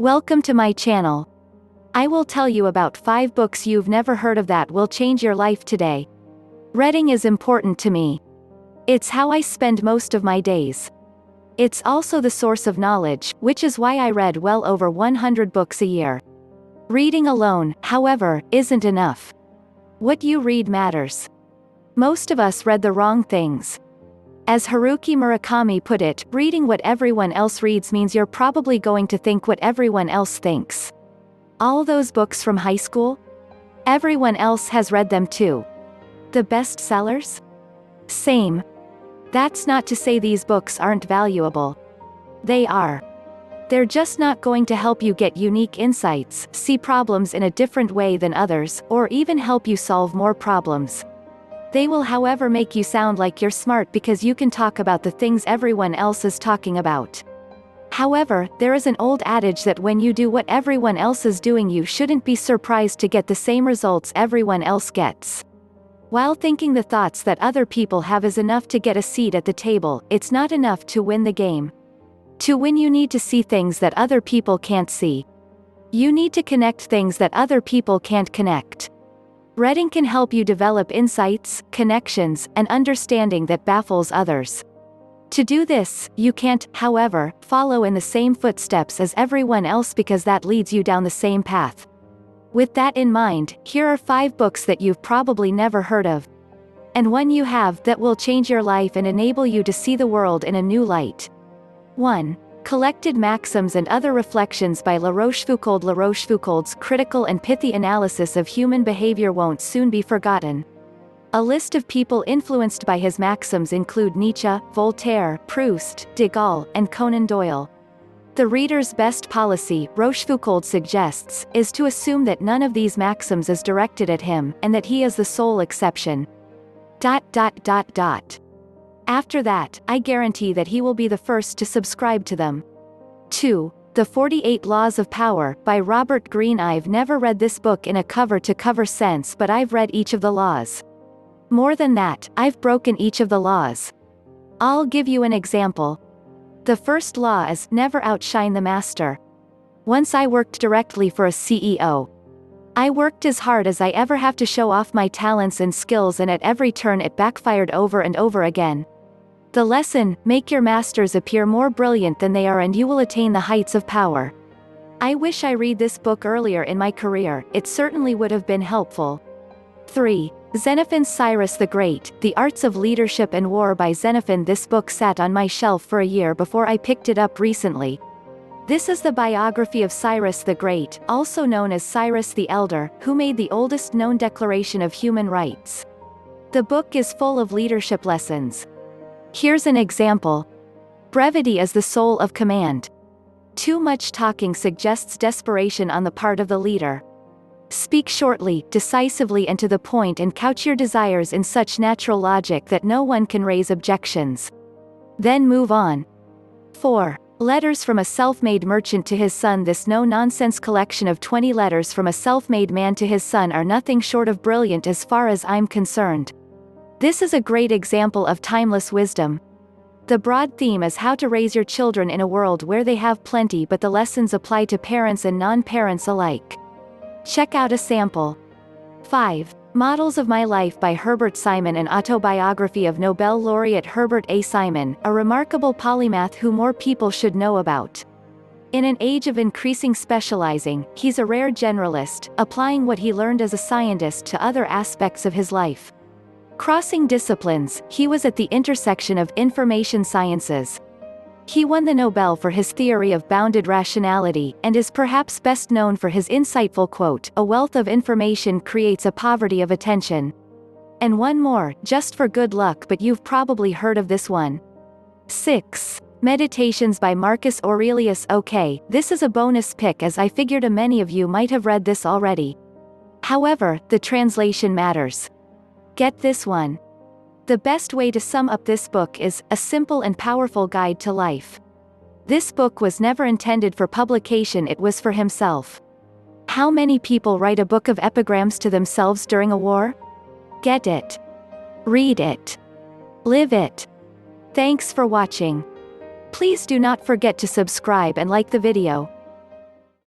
Welcome to my channel. I will tell you about 5 books you've never heard of that will change your life today. Reading is important to me. It's how I spend most of my days. It's also the source of knowledge, which is why I read well over 100 books a year. Reading alone, however, isn't enough. What you read matters. Most of us read the wrong things. As Haruki Murakami put it, reading what everyone else reads means you're probably going to think what everyone else thinks. All those books from high school? Everyone else has read them too. The bestsellers? Same. That's not to say these books aren't valuable. They are. They're just not going to help you get unique insights, see problems in a different way than others, or even help you solve more problems. They will, however, make you sound like you're smart because you can talk about the things everyone else is talking about. However, there is an old adage that when you do what everyone else is doing, you shouldn't be surprised to get the same results everyone else gets. While thinking the thoughts that other people have is enough to get a seat at the table, it's not enough to win the game. To win, you need to see things that other people can't see. You need to connect things that other people can't connect. Reading can help you develop insights, connections, and understanding that baffles others. To do this, you can't, however, follow in the same footsteps as everyone else because that leads you down the same path. With that in mind, here are 5 books that you've probably never heard of. And one you have that will change your life and enable you to see the world in a new light. 1. Collected Maxims and Other Reflections by La Rochefoucauld. La Rochefoucauld's critical and pithy analysis of human behavior won't soon be forgotten. A list of people influenced by his maxims include Nietzsche, Voltaire, Proust, de Gaulle, and Conan Doyle. The reader's best policy, Rochefoucauld suggests, is to assume that none of these maxims is directed at him, and that he is the sole exception. After that, I guarantee that he will be the first to subscribe to them. 2. The 48 Laws of Power, by Robert Greene. I've never read this book in a cover-to-cover sense, but I've read each of the laws. More than that, I've broken each of the laws. I'll give you an example. The first law is, never outshine the master. Once I worked directly for a CEO. I worked as hard as I ever have to show off my talents and skills, and at every turn it backfired over and over again. The lesson, make your masters appear more brilliant than they are and you will attain the heights of power. I wish I read this book earlier in my career, it certainly would have been helpful. 3. Xenophon's Cyrus the Great, The Arts of Leadership and War by Xenophon. This book sat on my shelf for a year before I picked it up recently. This is the biography of Cyrus the Great, also known as Cyrus the Elder, who made the oldest known declaration of human rights. The book is full of leadership lessons. Here's an example. Brevity is the soul of command. Too much talking suggests desperation on the part of the leader. Speak shortly, decisively and to the point, and couch your desires in such natural logic that no one can raise objections. Then move on. 4. Letters from a Self-Made Merchant to His Son. This no-nonsense collection of 20 letters from a self-made man to his son are nothing short of brilliant as far as I'm concerned. This is a great example of timeless wisdom. The broad theme is how to raise your children in a world where they have plenty, but the lessons apply to parents and non-parents alike. Check out a sample. 5. Models of My Life by Herbert Simon. An autobiography of Nobel laureate Herbert A. Simon, a remarkable polymath who more people should know about. In an age of increasing specializing, he's a rare generalist, applying what he learned as a scientist to other aspects of his life. Crossing disciplines, he was at the intersection of information sciences. He won the Nobel for his theory of bounded rationality, and is perhaps best known for his insightful quote, "A wealth of information creates a poverty of attention." And one more, just for good luck, but you've probably heard of this one. 6. Meditations by Marcus Aurelius. Okay, this is a bonus pick as I figured many of you might have read this already. However, the translation matters. Get this one. The best way to sum up this book is, A Simple and Powerful Guide to Life. This book was never intended for publication, it was for himself. How many people write a book of epigrams to themselves during a war? Get it. Read it. Live it. Thanks for watching. Please do not forget to subscribe and like the video.